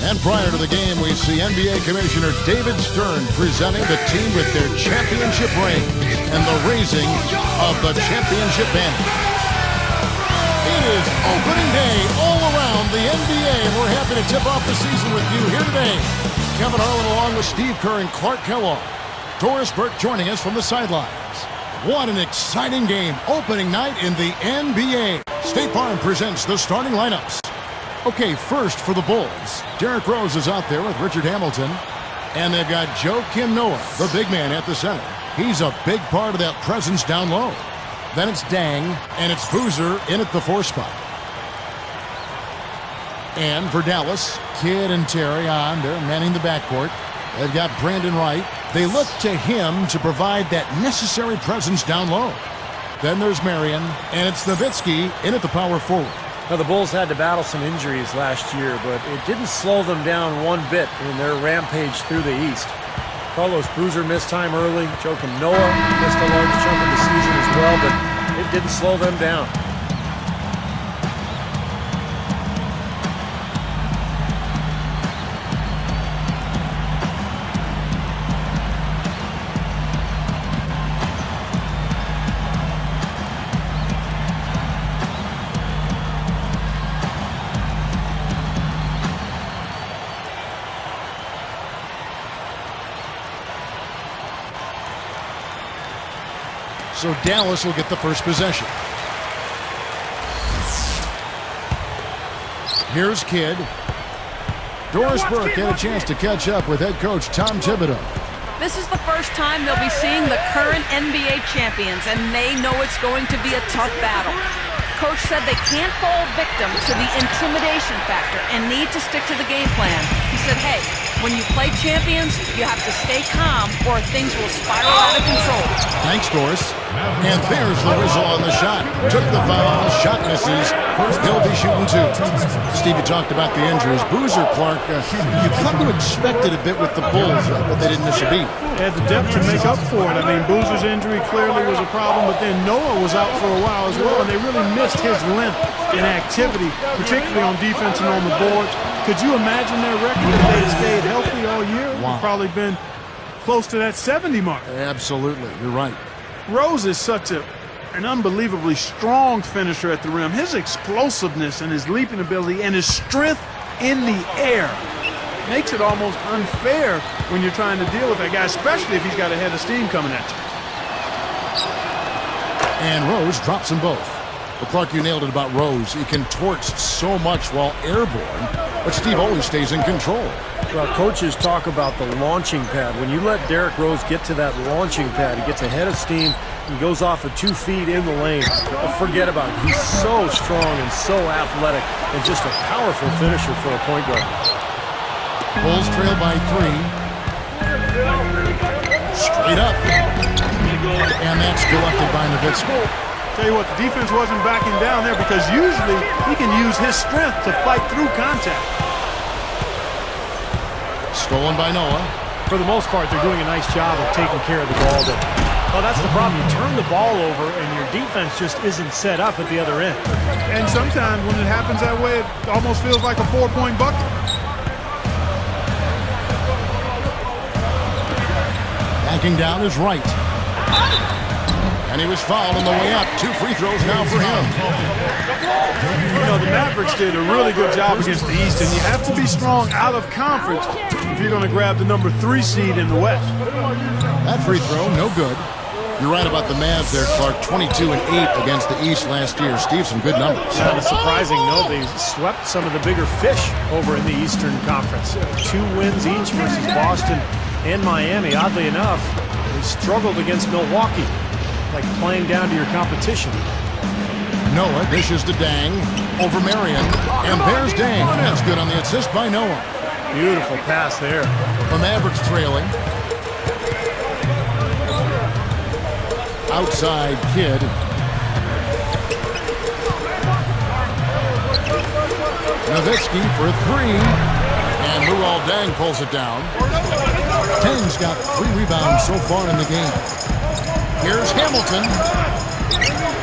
And prior to the game, we see NBA Commissioner David Stern presenting the team with their championship ring and the raising of the championship banner. It is opening day all around the NBA, and we're happy to tip off the season with you here today. Kevin Harlan along with Steve Kerr and Clark Kellogg. Doris Burke joining us from the sidelines. What an exciting game. Opening night in the NBA. State Farm presents the starting lineups. Okay, first for the Bulls. Derrick Rose is out there with Richard Hamilton. And they've got Joakim Noah, the big man at the center. He's a big part of that presence down low. Then it's Dang, and it's Boozer in at the 4 spot. And for Dallas, Kidd and Terry on. They're manning the backcourt. They've got Brandon Wright. They look to him to provide that necessary presence down low. Then there's Marion, and it's Novicki in at the power forward. Now, the Bulls had to battle some injuries last year, but it didn't slow them down one bit in their rampage through the East. Carlos Boozer missed time early. Joakim Noah missed a large chunk of the season as well, but it didn't slow them down. So Dallas will get the first possession. Here's Kidd. Doris Burke had a chance to catch up with head coach Tom Thibodeau. This is the first time they'll be seeing the current NBA champions, and they know it's going to be a tough battle. Coach said they can't fall victim to the intimidation factor and need to stick to the game plan. He said, hey, when you play champions, you have to stay calm or things will spiral out of control. Thanks, Doris. And there's the whistle on the shot. Took the foul, shot misses. He'll be shooting 2. Steve, you talked about the injuries. Boozer, Clark, you come to expect it a bit with the Bulls, but they didn't miss a beat. They had the depth to make up for it. I mean, Boozer's injury clearly was a problem, but then Noah was out for a while as well, and they really missed his length and activity, particularly on defense and on the boards. Could you imagine their record if they had stayed healthy all year? Wow. It would probably been close to that 70 mark. Absolutely, you're right. Rose is such an unbelievably strong finisher at the rim. His explosiveness and his leaping ability and his strength in the air makes it almost unfair when you're trying to deal with that guy, especially if he's got a head of steam coming at you. And Rose drops them both. But Clark, you nailed it about Rose. He contorts so much while airborne, but Steve always stays in control. Well, coaches talk about the launching pad. When you let Derrick Rose get to that launching pad, he gets a head of steam and goes off of 2 feet in the lane. Forget about it. He's so strong and so athletic and just a powerful finisher for a point guard. Bulls trail by 3. Straight up. And that's directed by Novicki. Tell you what, the defense wasn't backing down there because usually he can use his strength to fight through contact. Stolen by Noah. For the most part, they're doing a nice job of taking care of the ball. But, well, that's the problem. You turn the ball over and your defense just isn't set up at the other end. And sometimes when it happens that way, it almost feels like a 4-point bucket. Backing down is Wright. And he was fouled on the way up. 2 free throws now for him. You know, the Mavericks did a really good job against the East, and you have to be strong out of conference if you're going to grab the number 3 seed in the West. That free throw, no good. You're right about the Mavs there, Clark. 22-8 against the East last year. Steve, some good numbers. Not a surprising note, they swept some of the bigger fish over in the Eastern Conference. 2 wins each versus Boston and Miami. Oddly enough, they struggled against Milwaukee. Like playing down to your competition. Noah dishes to Dang over Marion, and there's Dang. That's good on the assist by Noah. Beautiful pass there. The Mavericks trailing. Outside Kidd. Novicki for 3, and Luol Deng pulls it down. Dang's got 3 rebounds so far in the game. Here's Hamilton.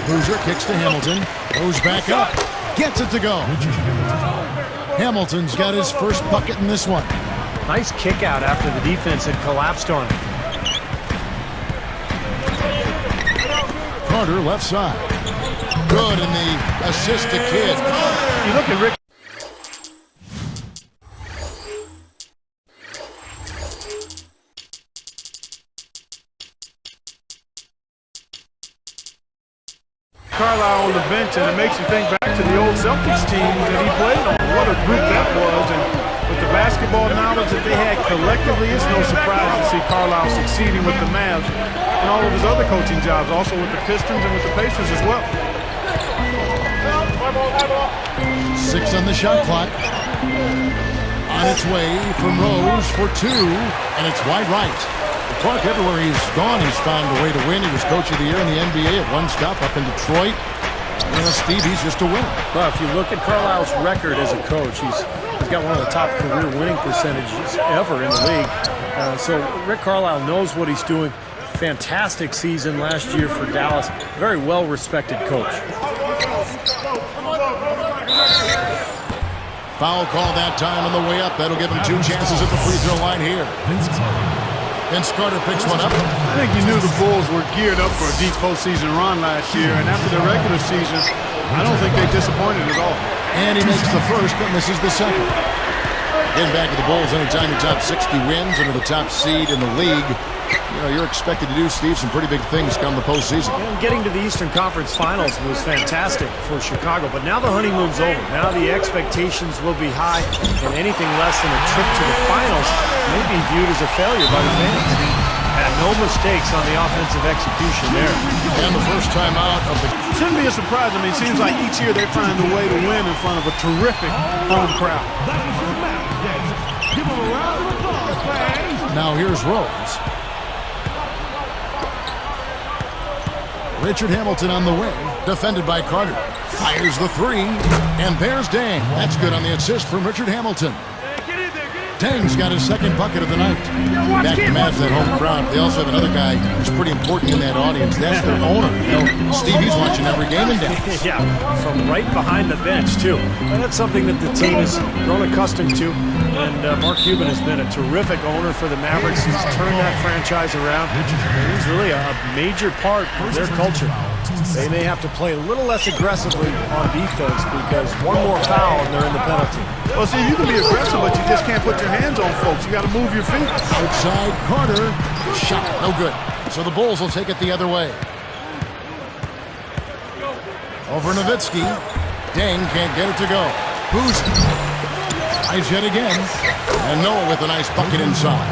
Boozer kicks to Hamilton. Goes back up. Gets it to go. Hamilton's got his first bucket in this one. Nice kick out after the defense had collapsed on him. Carter left side. Good, and the assist to Kidd. You look at Rick. Carlisle on the bench, and it makes you think back to the old Celtics team that he played on. What a group that was, and with the basketball knowledge that they had collectively, it's no surprise to see Carlisle succeeding with the Mavs and all of his other coaching jobs, also with the Pistons and with the Pacers as well. 6 on the shot clock. On its way from Rose for 2, and it's wide right. Clark, everywhere he's gone, he's found a way to win. He was Coach of the Year in the NBA at one stop up in Detroit. Steve, he's just a winner. Well, if you look at Carlisle's record as a coach, he's got one of the top career winning percentages ever in the league. So Rick Carlisle knows what he's doing. Fantastic season last year for Dallas. Very well-respected coach. Foul call that time on the way up. That'll give him 2 chances at the free throw line here. Vince Carter picks one up. I think you knew the Bulls were geared up for a deep postseason run last year, and after the regular season, I don't think they disappointed at all. And he makes the first, but misses the second. Getting back to the Bulls, anytime you top 60 wins into the top seed in the league, you're expected to do, Steve, some pretty big things come the postseason. And getting to the Eastern Conference Finals was fantastic for Chicago, but now the honeymoon's over. Now the expectations will be high, and anything less than a trip to the finals may be viewed as a failure by the fans. And no mistakes on the offensive execution there. And the first time out of the... Shouldn't be a surprise. I mean, it seems like each year they find a way to win in front of a terrific home crowd. Now here's Rose. Richard Hamilton on the wing, defended by Carter. Fires the 3, and there's Dang. That's good on the assist from Richard Hamilton. Dang's got his second bucket of the night. Back to Mavs, that home crowd. They also have another guy who's pretty important in that audience. That's their owner. Stevie's watching every game in Dallas. Yeah, from right behind the bench, too. And that's something that the team has grown accustomed to. And Mark Cuban has been a terrific owner for the Mavericks. He's turned that franchise around. And he's really a major part of their culture. They may have to play a little less aggressively on defense because one more foul and they're in the penalty. Well, see, you can be aggressive, but you just can't put your hands on folks. You got to move your feet. Outside Carter. Shot. No good. So the Bulls will take it the other way. Over Novicki. Dang can't get it to go. Who's... Eyes yet again. And Noah with a nice bucket inside.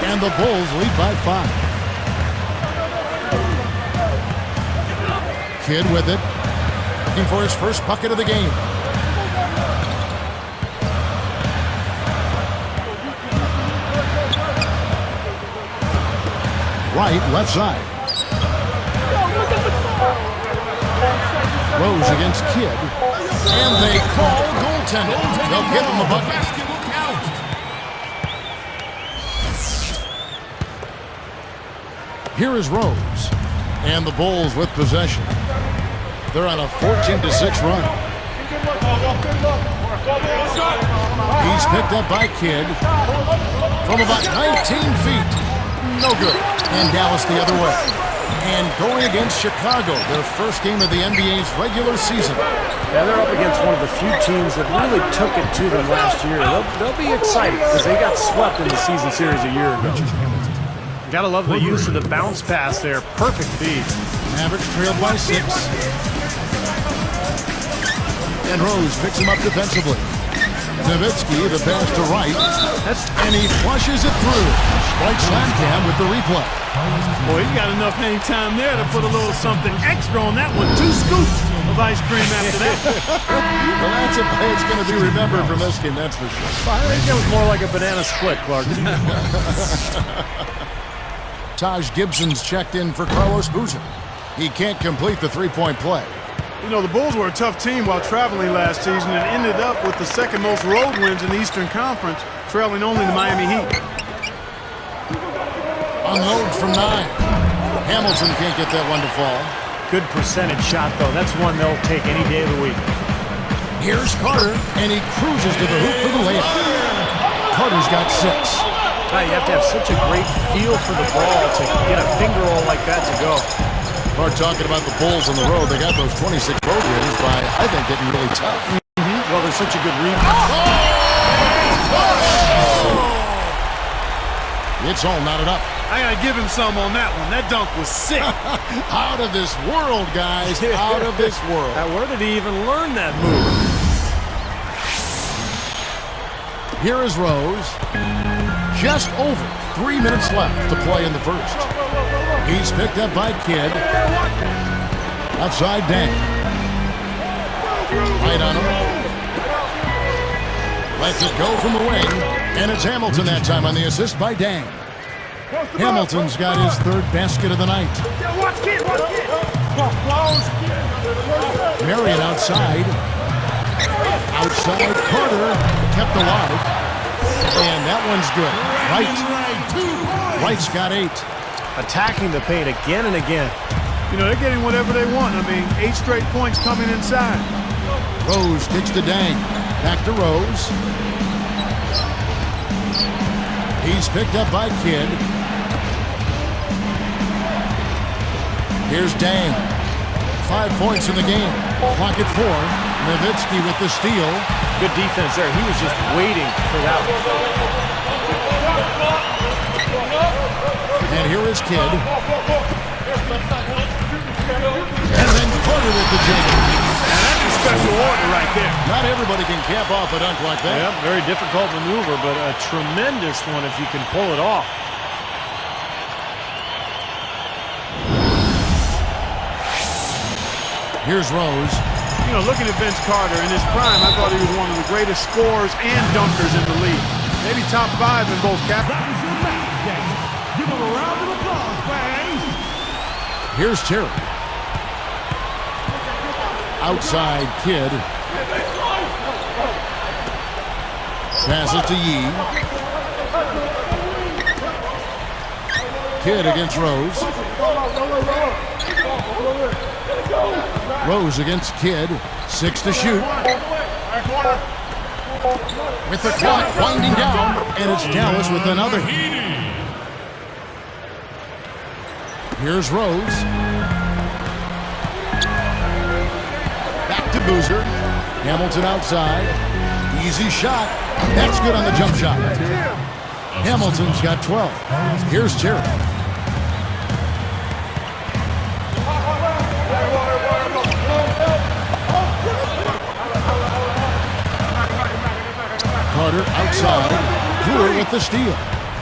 And the Bulls lead by 5. Kidd with it. Looking for his first bucket of the game. Right, left side. Rose against Kidd. And they call goaltending. They'll give him a bucket. Here is Rose. And the Bulls with possession. They're on a 14-6 run. He's picked up by Kidd from about 19 feet. No good. And Dallas the other way. And going against Chicago, their first game of the NBA's regular season. Yeah, they're up against one of the few teams that really took it to them last year. They'll be excited because they got swept in the season series a year ago. Gotta love the use of the bounce pass there. Perfect feed. Mavericks trailed by 6. And Rose picks him up defensively. Novicki, the pass to right. And he flushes it through. Strike Slamcam with the replay. Boy, he got enough hang time there to put a little something extra on that one. 2 scoops of ice cream after that. Well, that's a play that's going to be remembered from this game, that's for sure. I think it was more like a banana split, Clark. Taj Gibson's checked in for Carlos Boozer. He can't complete the 3-point play. You know, the Bulls were a tough team while traveling last season and ended up with the second most road wins in the Eastern Conference, trailing only the Miami Heat. Unload from 9. Hamilton can't get that one to fall. Good percentage shot, though. That's one they'll take any day of the week. Here's Carter, and he cruises to the hoop for the layup. Carter's got 6. You have to have such a great feel for the ball to get a finger roll like that to go. We're talking about the Bulls on the road. They got those 26 road wins by, I think, getting really tough. Well, there's such a good rebound. It's all knotted up. I gotta give him some on that one. That dunk was sick. Out of this world, guys. Out of this world. Now, where did he even learn that move? Here is Rose. Just over 3 minutes left to play in the first. He's picked up by Kidd. Outside Dang. Right on him. Lets it go from the wing. And it's Hamilton that time on the assist by Dang. Hamilton's got his 3rd basket of the night. Marion outside. Outside Carter. Kept alive. And that one's good. Wright's got 8. Attacking the paint again and again. You know, they're getting whatever they want. I mean, 8 straight points coming inside. Rose kicks to Dang. Back to Rose. He's picked up by Kidd. Here's Dang. 5 points in the game. Clock at 4. Novicki with the steal. Good defense there. He was just waiting for that one. And here is Kidd. And then Carter with the jig. And that's a special order right there. Not everybody can cap off a dunk like that. Yep, very difficult maneuver, but a tremendous one if you can pull it off. Here's Rose. You know, looking at Vince Carter in his prime, I thought he was one of the greatest scorers and dunkers in the league. Maybe top 5 in both categories. Give him a round of applause, fans. Here's Terry. Outside Kidd. Passes to Yee. Kidd against Rose. Rose against Kidd. 6 to shoot. With the clock winding down, and it's Dallas with another. Here's Rose. Back to Boozer. Hamilton outside. Easy shot. That's good on the jump shot. Hamilton's got 12. Here's Terry. Carter outside. Brewer with the steal.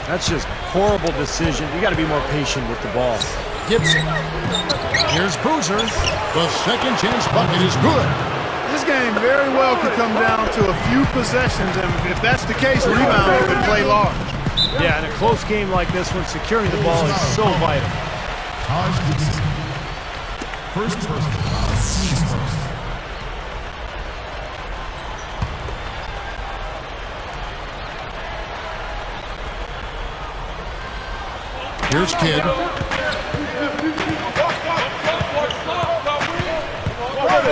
That's just horrible decision. You got to be more patient with the ball. Gibson. Here's Boozer. The second chance bucket is good. This game very well could come down to a few possessions, and if that's the case, rebounding could play large. Yeah, in a close game like this one, securing the ball is so vital. First person. Team first. Here's Kidd.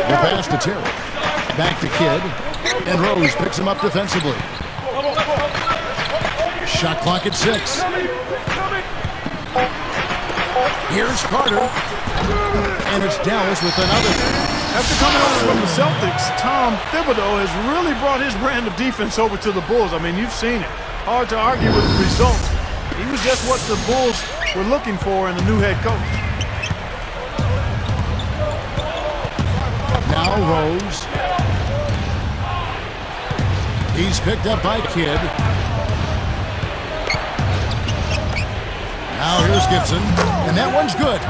The pass to Terry. Back to Kidd. And Rose picks him up defensively. Shot clock at 6. Here's Carter. And it's Dallas with another. After coming over from the Celtics, Tom Thibodeau has really brought his brand of defense over to the Bulls. I mean, you've seen it. Hard to argue with the results. He was just what the Bulls were looking for in the new head coach. Now Rose. He's picked up by Kidd. Now here's Gibson. And that one's good.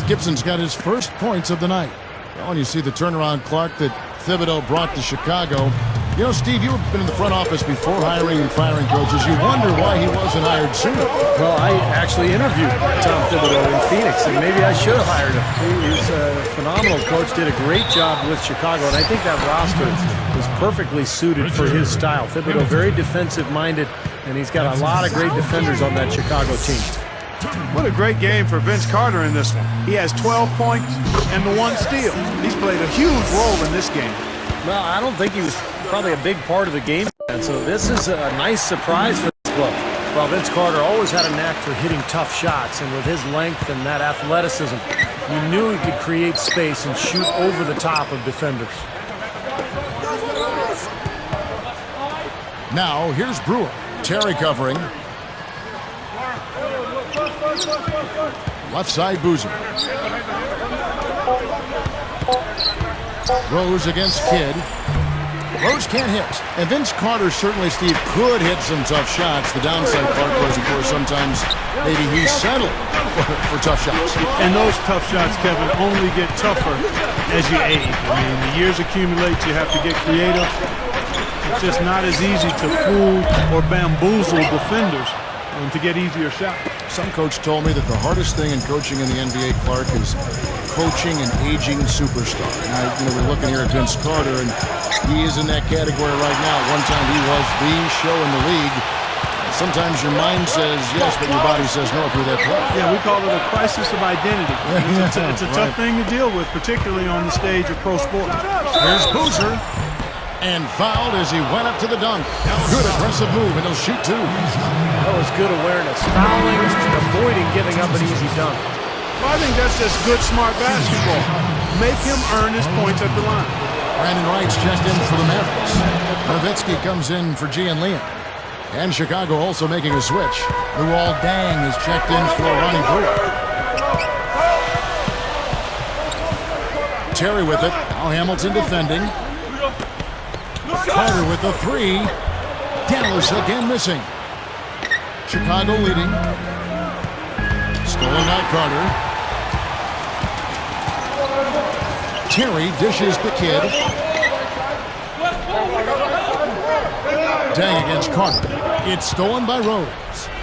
Gibson's got his first points of the night. Well, when you see the turnaround Clark that Thibodeau brought to Chicago, you know, Steve, you've been in the front office before hiring and firing coaches. You wonder why he wasn't hired sooner. Well, I actually interviewed Tom Thibodeau in Phoenix, and maybe I should have hired him. He's a phenomenal coach, did a great job with Chicago, and I think that roster was perfectly suited for his style. Thibodeau, very defensive-minded, and he's got a lot of great defenders on that Chicago team. What a great game for Vince Carter in this one. He has 12 points and the 1 steal. He's played a huge role in this game. Well, I don't think he was probably a big part of the game. And so this is a nice surprise for this club. Well, Vince Carter always had a knack for hitting tough shots, and with his length and that athleticism, you knew he could create space and shoot over the top of defenders. Now, here's Brewer. Terry covering. Left side, Boozer. Rose against Kidd. Rose can't hit. And Vince Carter certainly, Steve, could hit some tough shots. The downside part was, of course, sometimes maybe he settled for tough shots. And those tough shots, Kevin, only get tougher as you age. I mean, the years accumulate. You have to get creative. It's just not as easy to fool or bamboozle defenders to get easier shots. Some coach told me that the hardest thing in coaching in the NBA, Clark, is coaching an aging superstar. And we're looking here at Vince Carter, and he is in that category right now. One time he was the show in the league. Sometimes your mind says yes, but your body says no through that play. Yeah, we call it a crisis of identity. It's a tough thing to deal with, particularly on the stage of pro sports. Here's Boozer. And fouled as he went up to the dunk. Good aggressive move, and he'll shoot two. That was good awareness. Fouling and avoiding giving up an easy dunk. Well, I think that's just good, smart basketball. Make him earn his points at the line. Brandon Wright's checked in for the Mavericks. Novicki comes in for Gian Leon. And Chicago also making a switch. Luol Deng is checked in for Ronnie Brewer. Terry with it. Now Hamilton defending. Carter with the three. Dallas again missing. Chicago leading. Stolen by Carter. Terry dishes the Kid. Dang against Carter. It's stolen by Rose.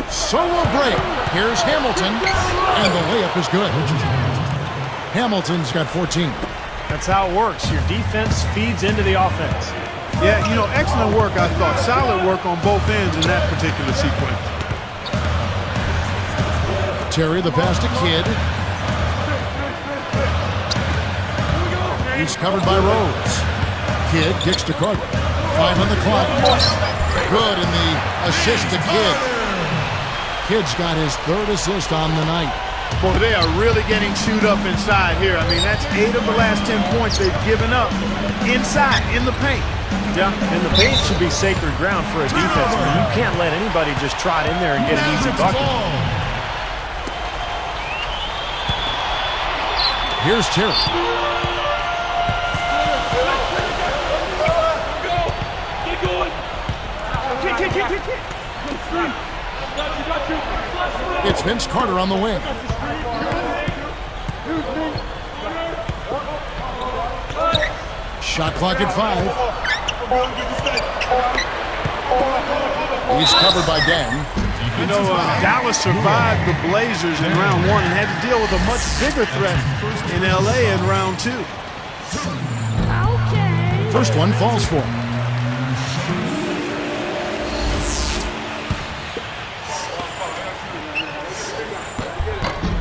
So will break. Here's Hamilton. And the layup is good. Hamilton's got 14. That's how it works. Your defense feeds into the offense. Yeah, excellent work, I thought. Solid work on both ends in that particular sequence. Terry, the pass to Kidd. He's covered by Rose. Kidd kicks to Carter. 5 on the clock. Good, and the assist to Kidd. Kidd's got his 3rd assist on the night. Boy, they are really getting chewed up inside here. I mean, that's 8 of the last 10 points they've given up inside, in the paint. Yeah, and the paint should be sacred ground for a defense. I mean, you can't let anybody just trot in there and get an easy bucket. Here's Terry. It's Vince Carter on the wing. Shot clock at 5. He's covered by Deng. Dallas survived the Blazers in round 1 and had to deal with a much bigger threat in LA in round 2. Okay. First one falls for him.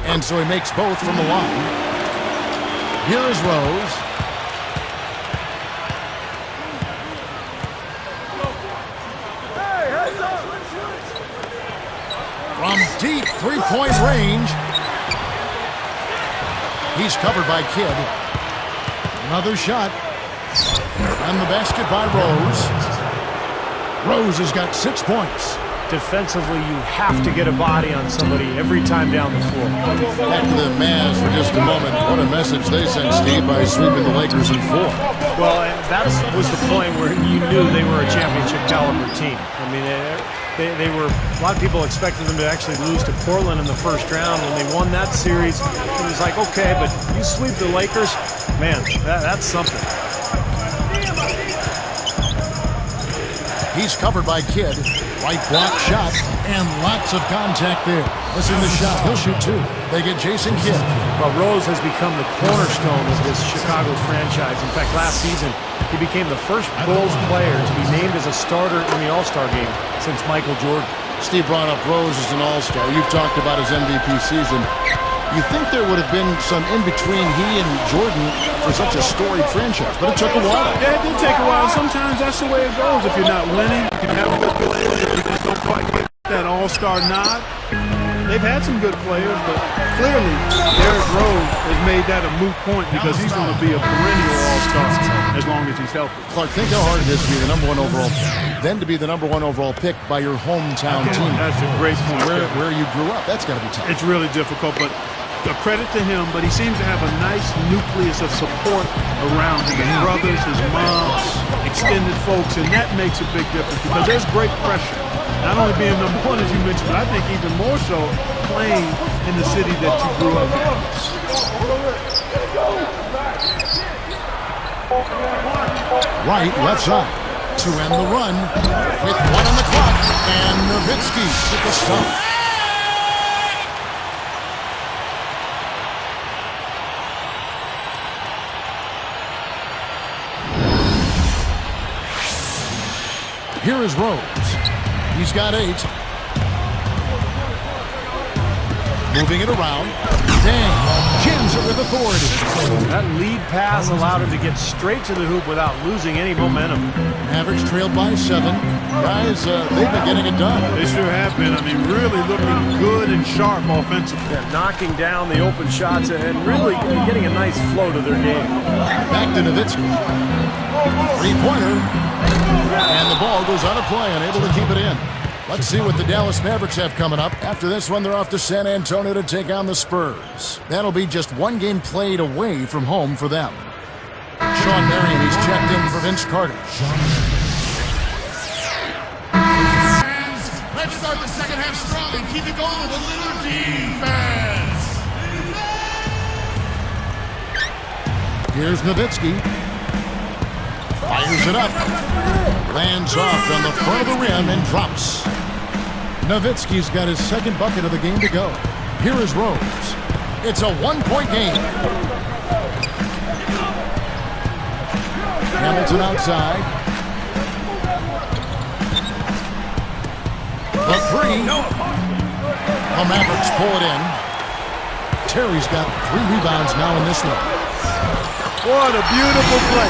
And so he makes both from the line. Here is Rose. From deep three-point range. He's covered by Kidd. Another shot. And the basket by Rose. Rose has got 6 points. Defensively, you have to get a body on somebody every time down the floor. Back to the Mavs for just a moment. What a message they sent, Steve, by sweeping the Lakers in 4. Well, that was the point where you knew they were a championship caliber team. I mean, they were, a lot of people expected them to actually lose to Portland in the first round. When they won that series, it was like, okay, but you sweep the Lakers, man, that's something. He's covered by Kidd. White block shot, and lots of contact there. Missing the shot. He'll shoot 2. They get Jason Kidd. Well, Rose has become the cornerstone of this Chicago franchise. In fact, last season, he became the first Bulls player to be named as a starter in the All-Star game since Michael Jordan. Steve brought up Rose as an All-Star. You've talked about his MVP season. You think there would have been some in between he and Jordan for such a storied franchise, but it took a while. Yeah, it did take a while. Sometimes that's the way it goes. If you're not winning, you can have a good player, you just don't quite get that all-star nod. They've had some good players, but clearly Derrick Rose has made that a moot point because he's going to be a perennial all-star as long as he's healthy. Clark, think how hard it is to be the #1 overall pick, then to be the #1 overall pick by your hometown team. That's a great point. Where you grew up, that's got to be tough. It's really difficult, but a credit to him, but he seems to have a nice nucleus of support around him. His brothers, his moms, extended folks, and that makes a big difference because there's great pressure. Not only being #1, as you mentioned, but I think even more so playing in the city that you grew up in. Right, left side to end the run with 1 on the clock, and Novicki with the stop. Here is Rose. He's got 8. Moving it around. Dang. Jams it with authority. That lead pass allowed him to get straight to the hoop without losing any momentum. Mavericks trailed by 7. Guys, they've been getting it done. They sure have been. I mean, really looking good and sharp offensively. Yeah, knocking down the open shots and really getting a nice flow to their game. Back to Novicki. 3-pointer. And the ball goes out of play, unable to keep it in. Let's see what the Dallas Mavericks have coming up. After this one, they're off to San Antonio to take on the Spurs. That'll be just 1 game played away from home for them. Sean Marion, he's checked in for Vince Carter. Let's start the second half strong and keep it going with a little defense. Here's Novicki. Fires it up. Lands off on the front of the rim and drops. Novicki's got his 2nd bucket of the game to go. Here is Rose. It's a 1-point game. Hamilton outside. The 3. The Mavericks pull it in. Terry's got 3 rebounds now in this one. What a beautiful play.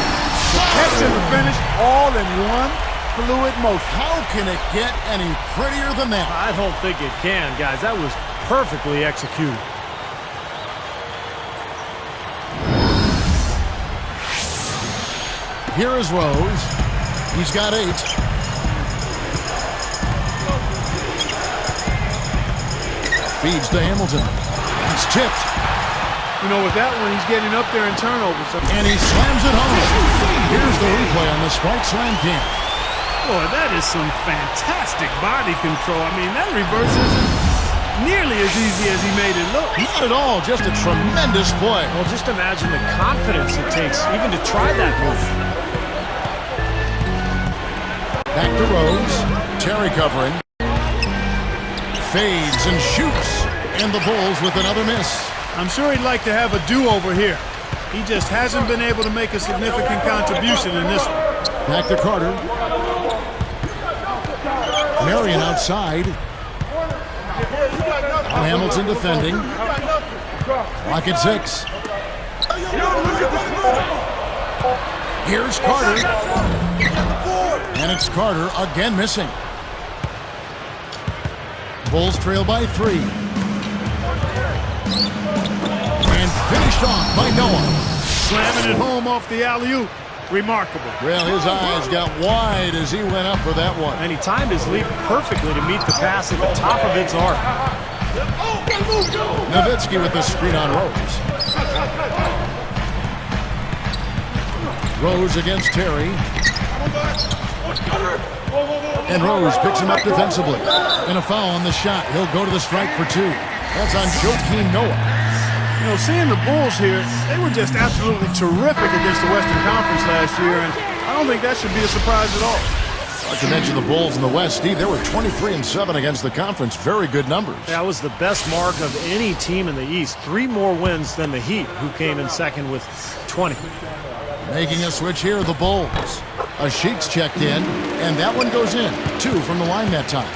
The catch and the finish all in one fluid motion. How can it get any prettier than that? I don't think it can, guys. That was perfectly executed. Here is Rose. He's got 8. Feeds to Hamilton. It's tipped. You know, with that one, he's getting up there in turnovers. And he slams it home. Here's the replay on the Spike Slam cam. Boy, that is some fantastic body control. I mean, that reverse isn't nearly as easy as he made it look. Not at all, just a tremendous play. Well, just imagine the confidence it takes even to try that move. Back to Rose. Terry covering. Fades and shoots. And the Bulls with another miss. I'm sure he'd like to have a do-over here. He just hasn't been able to make a significant contribution in this one. Back to Carter. Marion outside. Hamilton defending. Clock at 6. Here's Carter. And it's Carter again missing. Bulls trail by 3. And finished off by Noah. Slamming it home off the alley-oop. Remarkable. Well, his eyes got wide as he went up for that one. And he timed his leap perfectly to meet the pass at the top of its arc. Novicki with the screen on Rose. Rose against Terry. And Rose picks him up defensively. And a foul on the shot. He'll go to the strike for 2. That's on Joakim Noah. You know, seeing the Bulls here, they were just absolutely terrific against the Western Conference last year, and I don't think that should be a surprise at all. Like you mentioned, the Bulls in the West, Steve, they were 23-7 against the conference. Very good numbers. That was the best mark of any team in the East. 3 more wins than the Heat, who came in second with 20. Making a switch here, the Bulls. A Sheik's checked in, and that one goes in. 2 from the line that time.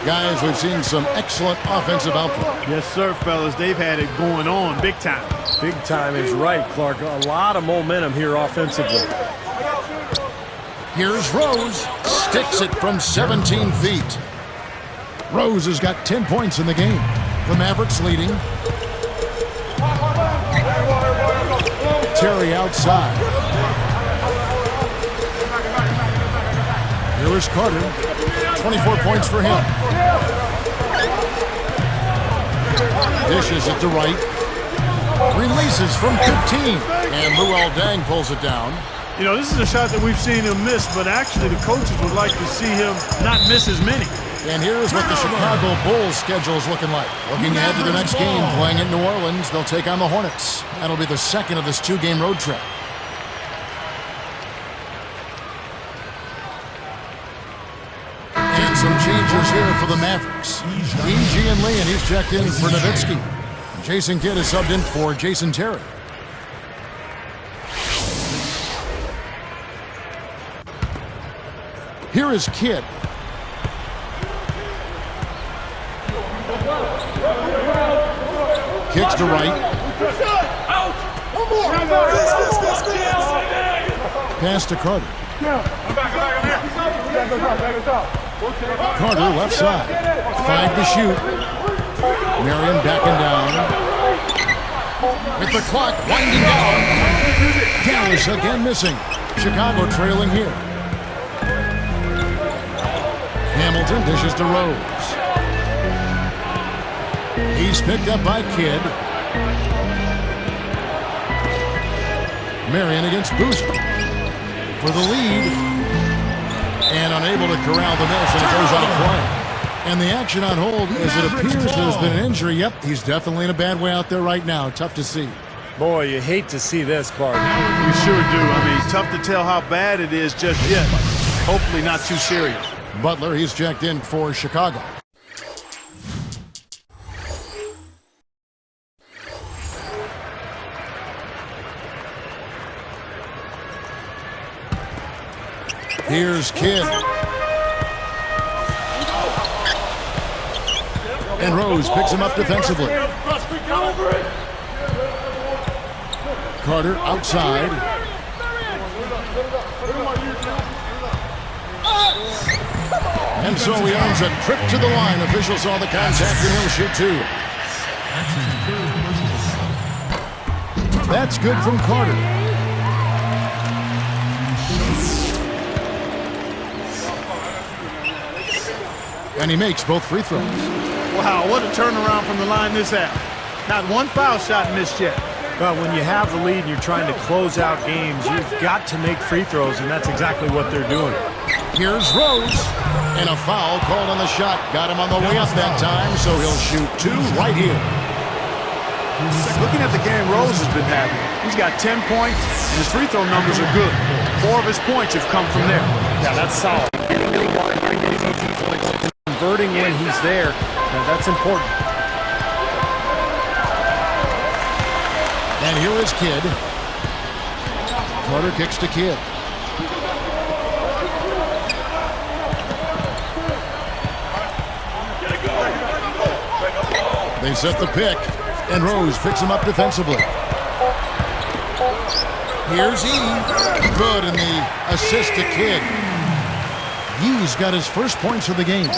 Guys, we've seen some excellent offensive output. Yes, sir, fellas. They've had it going on big time. Big time is right, Clark. A lot of momentum here offensively. Here's Rose. Sticks it from 17 feet. Rose has got 10 points in the game. The Mavericks leading. Terry outside. Here is Carter. 24 points for him. Dishes it to right. Releases from 15. And Luol Deng pulls it down. You know, this is a shot that we've seen him miss, but actually the coaches would like to see him not miss as many. And here's what the Chicago Bulls schedule is looking like. Looking ahead to the next game, playing in New Orleans, they'll take on the Hornets. That'll be the second of this 2-game road trip. And some changes here for the Mavericks. E.G. and Lee, and he's checked in for Novicki. Jason Kidd is subbed in for Jason Terry. Here is Kidd. Kicks to right. Pass to Carter. Carter left side. 5 to shoot. Marion backing down. With the clock winding down. Dallas again missing. Chicago trailing here. Hamilton dishes to Rose. He's picked up by Kidd. Marion against Boozer for the lead. And unable to corral the miss, and it goes out of play. And the action on hold, as it appears there's been an injury. Yep, he's definitely in a bad way out there right now. Tough to see. Boy, you hate to see this, Clark. We sure do. I mean, tough to tell how bad it is just yet. Hopefully not too serious. Butler, he's checked in for Chicago. Here's Kidd. And Rose picks him up defensively. Carter outside. And so he earns a trip to the line. Officials saw the contact and he'll shoot 2. That's good from Carter. And he makes both free throws. Wow, what a turnaround from the line this half. Not one foul shot missed yet. Well, when you have the lead and you're trying to close out games, you've got to make free throws, and that's exactly what they're doing. Here's Rose. And a foul called on the shot. Got him on the way up that time, so he'll shoot 2 right here. Looking at the game Rose has been having, he's got 10 points, and his free throw numbers are good. 4 of his points have come from there. Yeah, that's solid. Converting when he's there, that's important. And here is Kidd. Carter kicks to Kidd. They set the pick, and Rose picks him up defensively. Here's E. Good, and the assist to Kidd. He's got his first points of the game.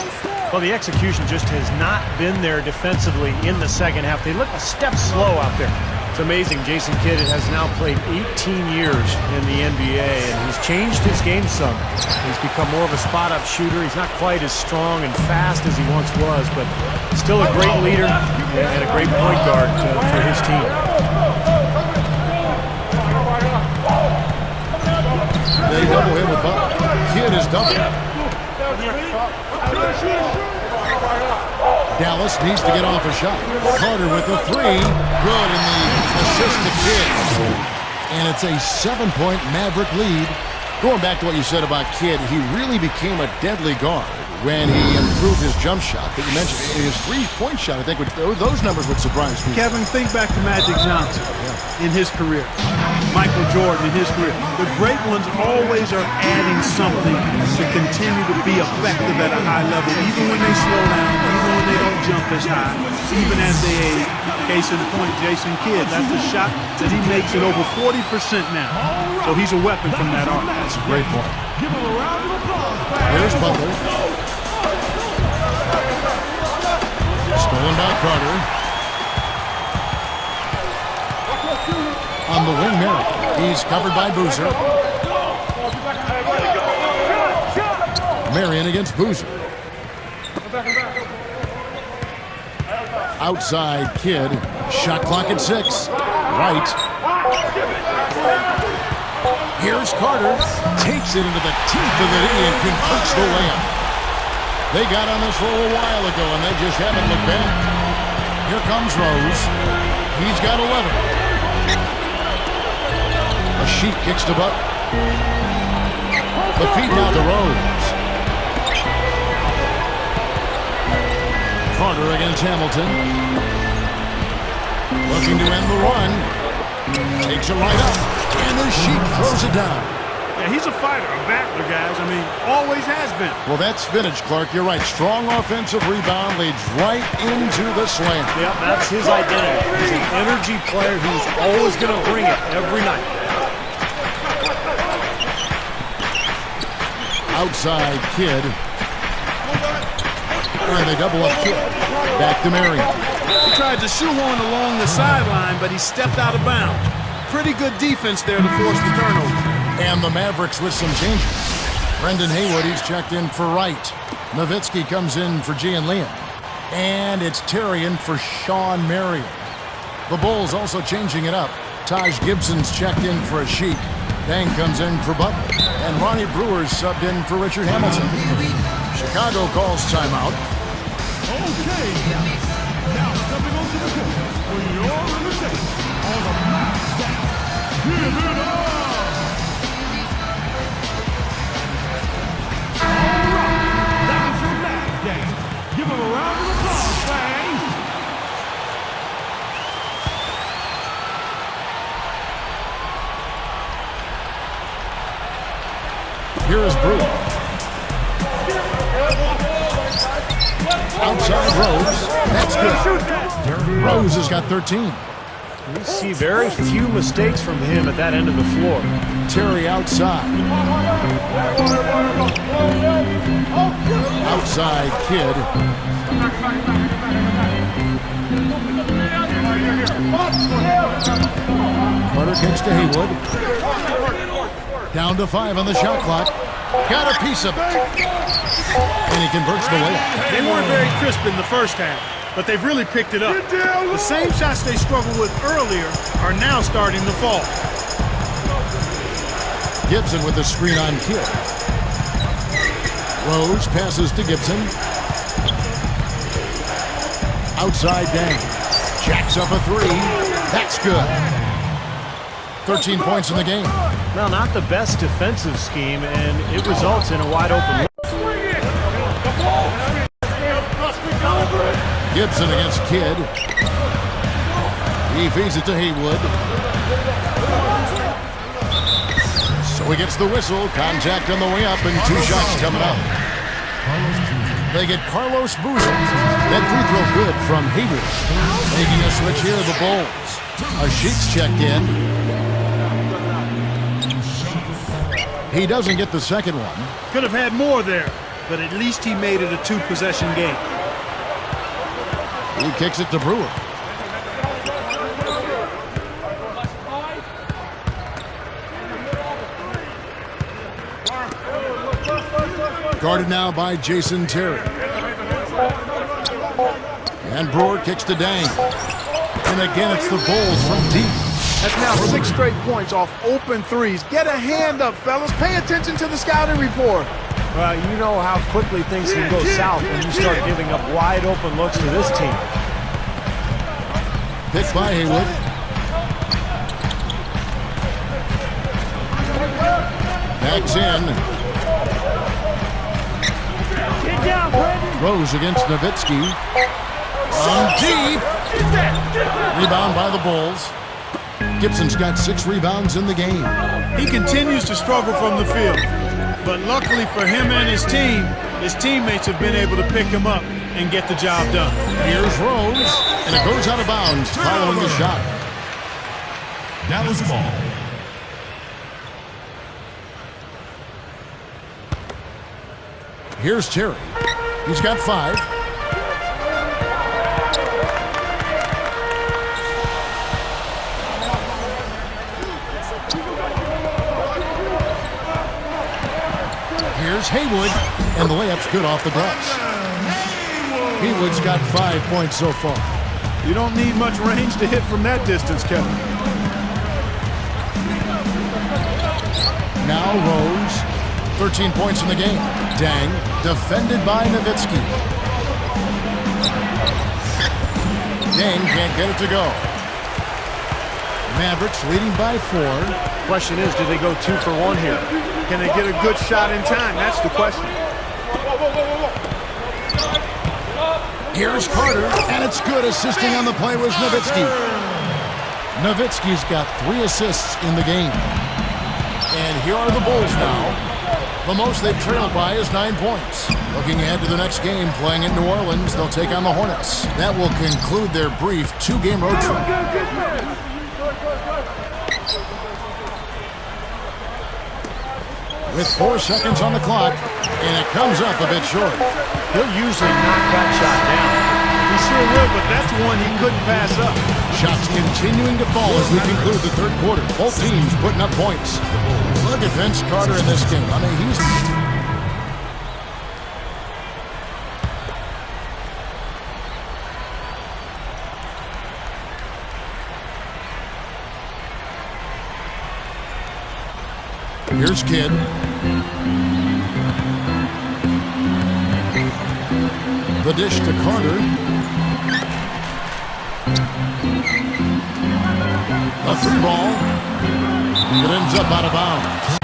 Well, the execution just has not been there defensively in the second half. They look a step slow out there. It's amazing. Jason Kidd has now played 18 years in the NBA, and he's changed his game some. He's become more of a spot-up shooter. He's not quite as strong and fast as he once was, but still a great leader and a great point guard for his team. They double him with Butler. Kidd is double. Dallas needs to get off a shot. Carter with the 3. Good, and the assist to Kidd. And it's a 7-point Maverick lead. Going back to what you said about Kidd, he really became a deadly guard when he improved his jump shot that you mentioned. His three-point shot, I think, those numbers would surprise me. Kevin, think back to Magic Johnson in his career. Michael Jordan in his career. The great ones always are adding something to continue to be effective at a high level, even when they slow down, even when they don't jump as high, even as they age. Case in point, Jason Kidd. That's a shot that he makes at over 40% now. So he's a weapon from that arc. That's a great point. Here's Butler. Stolen by Carter. On the wing, Mary. He's covered by Boozer. Marion against Boozer. Outside Kidd. Shot clock at 6. Right. Here's Carter. Takes it into the teeth of the knee and converts the layup. They got on this roll a while ago, and they just haven't looked back. Here comes Rose. He's got 11. A sheet kicks to Buck. The feed now to Rose. Carter against Hamilton. Looking to end the run. Takes it right up. And the sheet throws it down. Yeah, he's a fighter, a battler, guys. I mean, always has been. Well, that's vintage, Clark. You're right. Strong offensive rebound leads right into the slam. Yeah, that's his identity. He's an energy player who's always going to bring it every night. Outside Kidd. And they double up Kidd. Back to Marion. He tried to shoehorn along the sideline, but he stepped out of bounds. Pretty good defense there to force the turnover. And the Mavericks with some changes. Brendan Haywood, he's checked in for Wright. Novicki comes in for Gian Liam. And it's Terrian for Sean Marion. The Bulls also changing it up. Taj Gibson's checked in for a Sheik. Dang comes in for Butler. And Ronnie Brewer's subbed in for Richard Hamilton. Chicago calls timeout. Okay, now stepping onto the court for your representation on the Mavericks staff. Give it up! All right, that was your last game. Give him a round of applause, fans. Here is Brewer. Outside Rose. That's good. Rose has got 13. We see very few mistakes from him at that end of the floor. Terry outside. Outside Kidd. Carter kicks to Haywood. Down to 5 on the shot clock. Got a piece of it. And he converts the layup. They weren't very crisp in the first half, but they've really picked it up. The same shots they struggled with earlier are now starting to fall. Gibson with the screen on Kidd. Rose passes to Gibson. Outside Dang. Jacks up a 3. That's good. 13 points in the game. Now, not the best defensive scheme, and it results in a wide open look. Gibson against Kidd. He feeds it to Haywood. So he gets the whistle. Contact on the way up, and 2 shots coming up. They get Carlos Boozer. That free throw good from Haywood. Making a switch here, the Bulls. Sheik's checked in. He doesn't get the second one. Could have had more there, but at least he made it a 2-possession game. He kicks it to Brewer. Guarded now by Jason Terry. And Brewer kicks to Dang. And again, it's the Bulls from deep. That's now 6 straight points off open threes. Get a hand up, fellas. Pay attention to the scouting report. Well, you know how quickly things can go south when you start giving up wide open looks to this team. Picked by Haywood. Backs in. Rose against Novicki. From deep. Rebound by the Bulls. Gibson's got 6 rebounds in the game. He continues to struggle from the field. But luckily for him and his teammates have been able to pick him up and get the job done. Here's Rose, and it goes out of bounds following the shot. Dallas ball. Here's Terry. He's got 5. Here's Haywood, and the layup's good off the glass. Haywood's got 5 points so far. You don't need much range to hit from that distance, Kevin. Now Rose, 13 points in the game. Dang, defended by Novicki. Dang can't get it to go. Mavericks leading by 4. Question is, do they go 2 for 1 here? Can they get a good shot in time? That's the question. Here's Carter, and it's good. Assisting on the play was Novicki. Novicki's got 3 assists in the game. And here are the Bulls now. The most they've trailed by is 9 points. Looking ahead to the next game, playing in New Orleans, they'll take on the Hornets. That will conclude their brief 2-game road trip. With 4 seconds on the clock, and it comes up a bit short. He'll usually knock that shot down. He sure will, but that's one he couldn't pass up. Shots continuing to fall as we conclude the third quarter. Both teams putting up points. Look at Vince Carter in this game. I mean, here's Kidd. The dish to Carter. A free ball. It ends up out of bounds.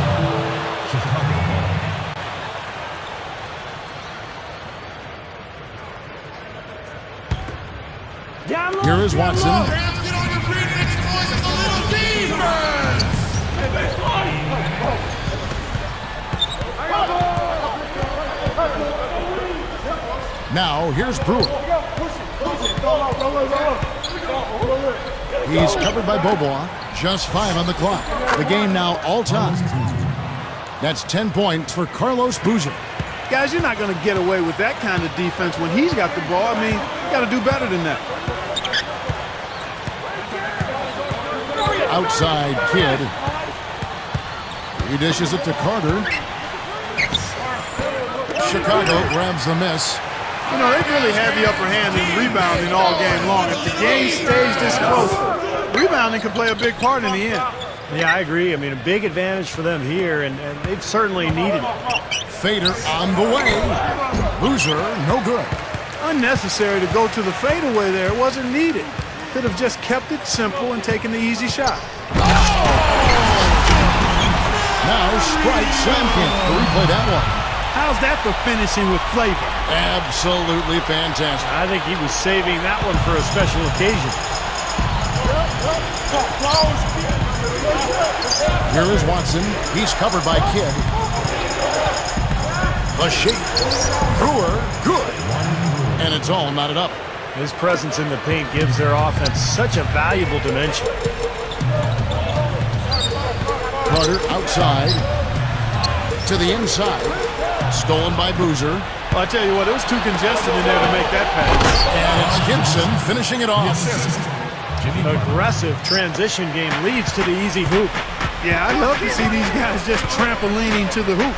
Here is Watson. Get on your feet and exploit the little defense. Now, here's Brewer. He's covered by Bobois. Just 5 on the clock. The game now all time. That's 10 points for Carlos Boozer. Guys, you're not going to get away with that kind of defense when he's got the ball. I mean, you got to do better than that. Outside Kidd. He dishes it to Carter. Chicago grabs the miss. You know, they've really had the upper hand in rebounding all game long. If the game stays this close, rebounding can play a big part in the end. Yeah, I agree. I mean, a big advantage for them here, and they've certainly needed it. Fader on the way. Boozer, no good. Unnecessary to go to the fadeaway there. It wasn't needed. Could have just kept it simple and taken the easy shot. Now strike Samkin to replay that one. How's that for finishing with flavor? Absolutely fantastic. I think he was saving that one for a special occasion. Here is Watson. He's covered by Kidd. The shake. Brewer, good. And it's all knotted up. His presence in the paint gives their offense such a valuable dimension. Carter outside. To the inside. Stolen by Boozer. Well, I tell you what, it was too congested in there to make that pass. And it's Gibson finishing it off. Aggressive transition game leads to the easy hoop. Yeah, I love to see these guys just trampolining to the hoop.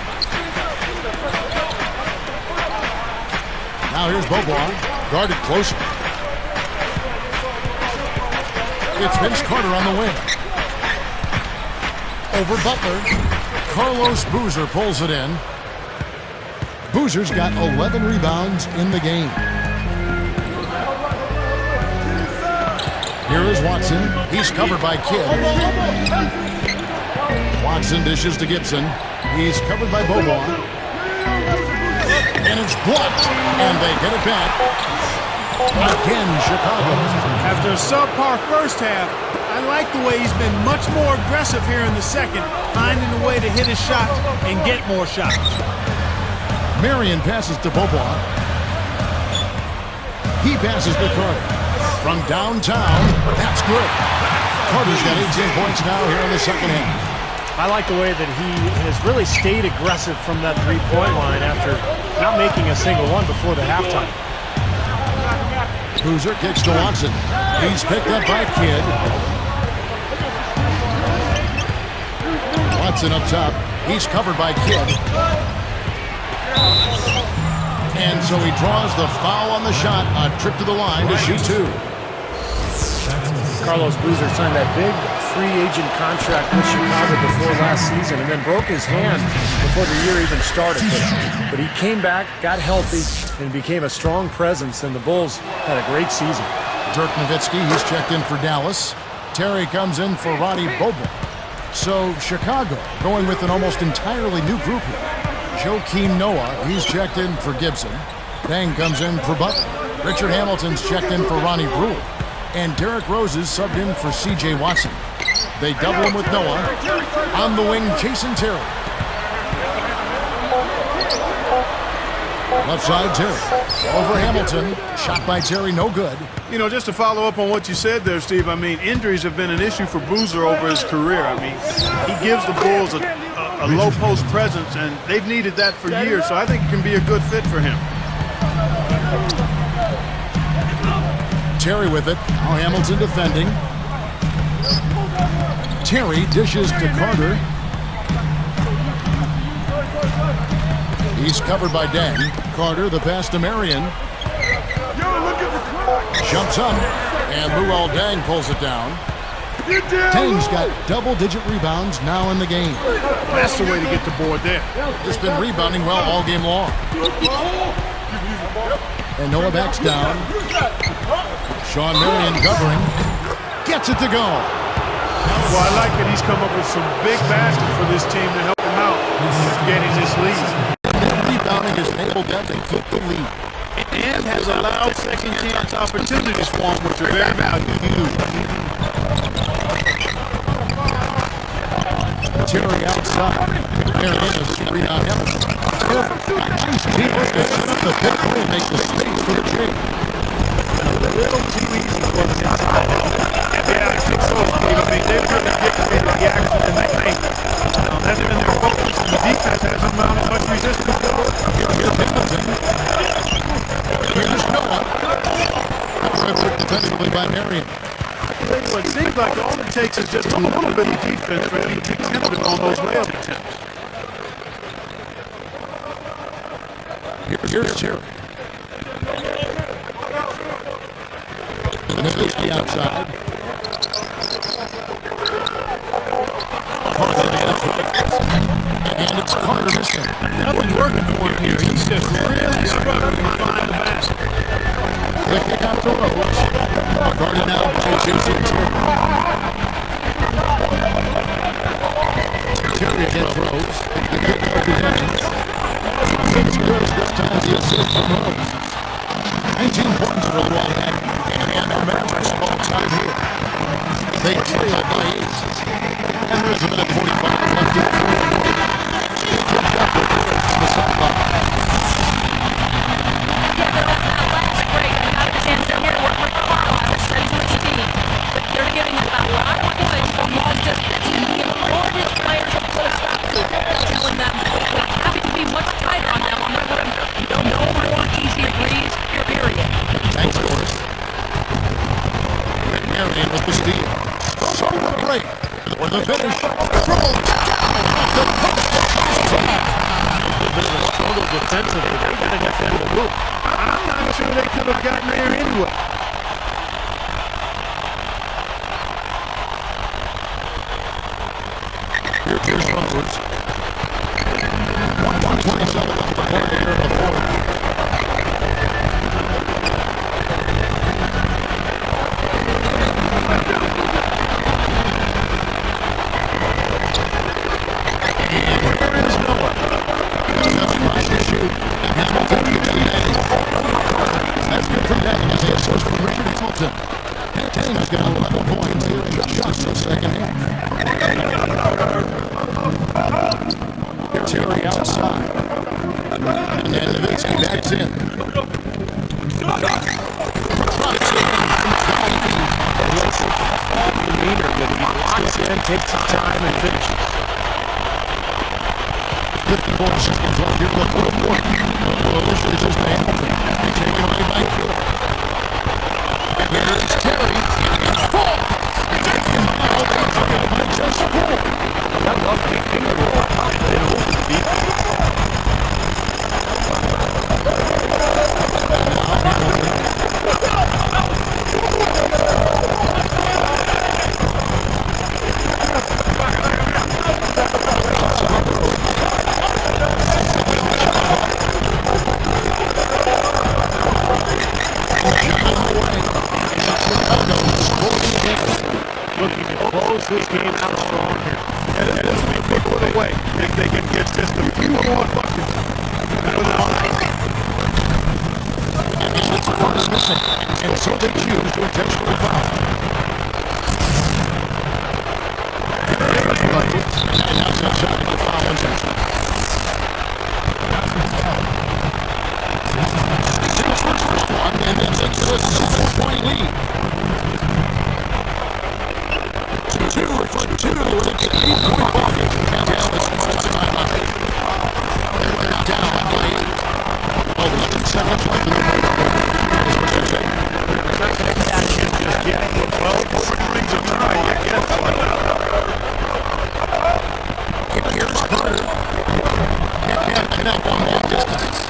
Now here's Bobois. Guarded closer. It's Vince Carter on the wing. Over Butler. Carlos Boozer pulls it in. Boozer's got 11 rebounds in the game. Here is Watson. He's covered by Kidd. Watson dishes to Gibson. He's covered by Bobois. And it's blocked, and they get it back. Again, Chicago. After a subpar first half, I like the way he's been much more aggressive here in the second, finding a way to hit his shots and get more shots. Marion passes to Bobois. He passes to Carter. From downtown, that's good. Carter's got 18 points now here in the second half. I like the way that he has really stayed aggressive from that three-point line after not making a single one before the halftime. Boozer kicks to Watson. He's picked up by Kidd. Watson up top. He's covered by Kidd. And so he draws the foul on the shot. A trip to the line to shoot two. Carlos Boozer signed that big free agent contract with Chicago before last season and then broke his hand before the year even started. But he came back, got healthy, and became a strong presence, and the Bulls had a great season. Dirk Novicki, he's checked in for Dallas. Terry comes in for Ronnie Bobo. So Chicago going with an almost entirely new group here. Joakim Noah, he's checked in for Gibson. Bang comes in for Butler. Richard Hamilton's checked in for Ronnie Brewer. And Derrick Rose is subbed in for C.J. Watson. They double him with Noah. On the wing, Jason Terry. Left side, Terry. Over Hamilton. Shot by Terry, no good. You know, just to follow up on what you said there, Steve, I mean, injuries have been an issue for Boozer over his career. I mean, he gives the Bulls a low post presence, and they've needed that for years, so I think it can be a good fit for him. Terry with it. Now Hamilton defending. Terry dishes to Carter. He's covered by Dang. Carter, the pass to Marion. Jumps up, and Luol Deng pulls it down. Dang's got double-digit rebounds now in the game. That's the way to get the board there. Just been rebounding well all game long. And Noah backs down. Sean Marion covering. Gets it to go. Well, I like that he's come up with some big baskets for this team to help him out getting this lead. Rebounding has enabled them to keep the lead. And has allowed second chance opportunities for him, which are very valuable. Terry outside. Marion is screen on him. Nice teamwork to set up the pick and make the space for the trade. A little too easy for them inside. Yeah, I think so, Steve. I mean, they've really dictated the action in that game. That's been their focus, and the defense hasn't mounted much resistance. Here's Hamilton. Here's Noah. Defensively by Marion. It seems like all it takes is just a little bit of defense for him to be tempted on those layup attempts. Here's Terry. Novicki outside. And it's Carter missing. Nothing's working for him here. He's just really struggling to find the basket. The kick out to Rose. Carter now chases Terry. Terry against Rose. The kick out to Dennis. It's good this time. The assist from Rose. 19 points for the Wildcat. And the Mavericks all time here. They trail by 8. And there's a minute 45 left in the fourth. The sideline. Last break, I got a chance to hear what Carlos said to his team. But they're giving him a lot of points from long distance, and he implored his players to put a stop to it, telling them we have to be much tighter on them on the perimeter. No more easy threes, period. Thanks, Boris. Marion with the steal. So the break. For the finish. Struggle defensively. They're going to defend the loop. I'm not sure they could have gotten there anyway. Here's Rose. 127 left to play here in the fourth. And here is Noah. Just trying to shoot. Hamilton Hamilton. Tatum's got 11 points here in just the second half. Terry outside. And then Novicki backs in. Demeanor that he locks in, takes his time, and finishes. 54 seconds left here in the fourth quarter. Well, this is just Hamilton. He's taking away by 4. And there's Terry. It's 4. And now they trail by just 4. That lovely finger roll up and over the beat. Looking to close this game out strong here. And as we people in the way, if they can get just a few more buckets. It's first missing, and so they choose to intentionally foul. And now it's outside the foul intention. 6 for the first one, and then 6 for a 7-point lead. 2 for 2, it's an 8-point bucket. And Dallas wants to timeout. They're down by 8. 11 seconds left in the fourth quarter. Here's what you say. They're not going to catch him just yet. Well, 4 rings of time, I guess. Here's Carter. Can't connect on long distance.